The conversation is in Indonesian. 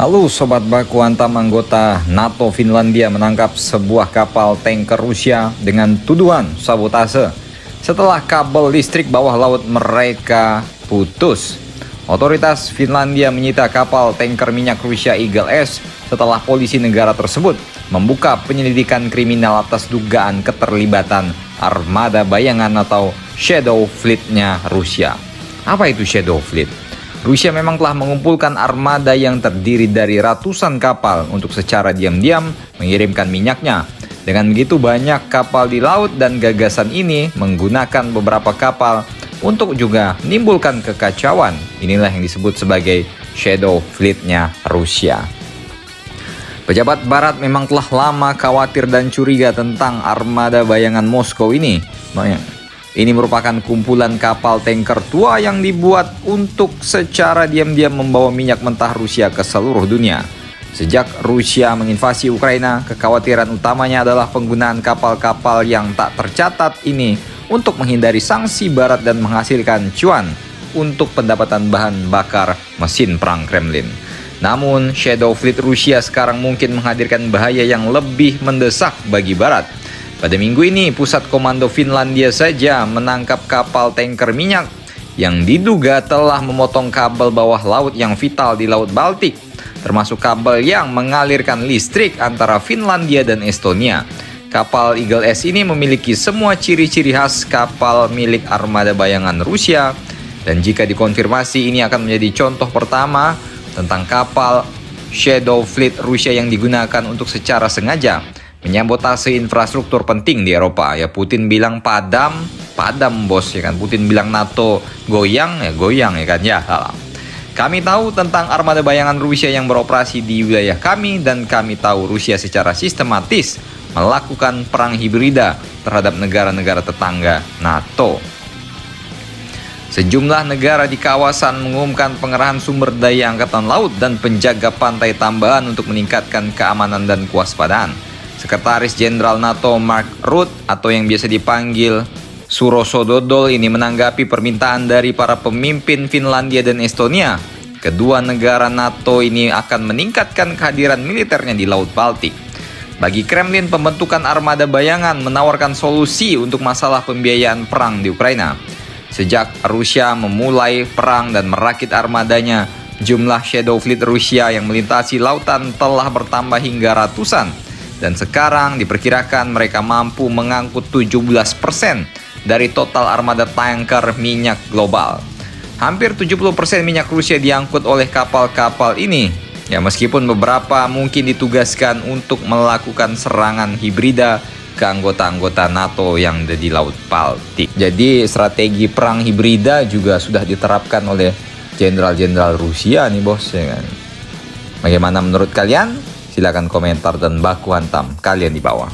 Halo Sobat Baku Hantam, anggota NATO Finlandia menangkap sebuah kapal tanker Rusia dengan tuduhan sabotase setelah kabel listrik bawah laut mereka putus. Otoritas Finlandia menyita kapal tanker minyak Rusia Eagle S setelah polisi negara tersebut membuka penyelidikan kriminal atas dugaan keterlibatan armada bayangan atau Shadow Fleet-nya Rusia. Apa itu Shadow Fleet? Rusia memang telah mengumpulkan armada yang terdiri dari ratusan kapal untuk secara diam-diam mengirimkan minyaknya. Dengan begitu banyak kapal di laut dan gagasan ini menggunakan beberapa kapal untuk juga menimbulkan kekacauan. Inilah yang disebut sebagai Shadow Fleet-nya Rusia. Pejabat Barat memang telah lama khawatir dan curiga tentang armada bayangan Moskow ini. Ini merupakan kumpulan kapal tanker tua yang dibuat untuk secara diam-diam membawa minyak mentah Rusia ke seluruh dunia. Sejak Rusia menginvasi Ukraina, kekhawatiran utamanya adalah penggunaan kapal-kapal yang tak tercatat ini untuk menghindari sanksi Barat dan menghasilkan cuan untuk pendapatan bahan bakar mesin perang Kremlin. Namun, Shadow Fleet Rusia sekarang mungkin menghadirkan bahaya yang lebih mendesak bagi Barat. Pada minggu ini, Pusat Komando Finlandia saja menangkap kapal tanker minyak yang diduga telah memotong kabel bawah laut yang vital di Laut Baltik, termasuk kabel yang mengalirkan listrik antara Finlandia dan Estonia. Kapal Eagle S ini memiliki semua ciri-ciri khas kapal milik armada bayangan Rusia, dan jika dikonfirmasi ini akan menjadi contoh pertama tentang kapal Shadow Fleet Rusia yang digunakan untuk secara sengaja menyabotase infrastruktur penting di Eropa. Ya, Putin bilang padam bos, ya kan. Putin bilang NATO goyang, ya goyang, ya kan. Ya, salah. Kami tahu tentang armada bayangan Rusia yang beroperasi di wilayah kami, dan kami tahu Rusia secara sistematis melakukan perang hibrida terhadap negara-negara tetangga NATO. Sejumlah negara di kawasan mengumumkan pengerahan sumber daya angkatan laut dan penjaga pantai tambahan untuk meningkatkan keamanan dan kewaspadaan. Sekretaris Jenderal NATO Mark Rutte atau yang biasa dipanggil Suroso Dodol ini menanggapi permintaan dari para pemimpin Finlandia dan Estonia. Kedua negara NATO ini akan meningkatkan kehadiran militernya di Laut Baltik. Bagi Kremlin, pembentukan armada bayangan menawarkan solusi untuk masalah pembiayaan perang di Ukraina. Sejak Rusia memulai perang dan merakit armadanya, jumlah Shadow Fleet Rusia yang melintasi lautan telah bertambah hingga ratusan. Dan sekarang diperkirakan mereka mampu mengangkut 17% dari total armada tanker minyak global. Hampir 70% minyak Rusia diangkut oleh kapal-kapal ini. Ya, meskipun beberapa mungkin ditugaskan untuk melakukan serangan hibrida ke anggota-anggota NATO yang ada di Laut Baltik. Jadi strategi perang hibrida juga sudah diterapkan oleh jenderal-jenderal Rusia nih bos, ya kan. Bagaimana menurut kalian? Silakan komentar dan baku hantam kalian di bawah.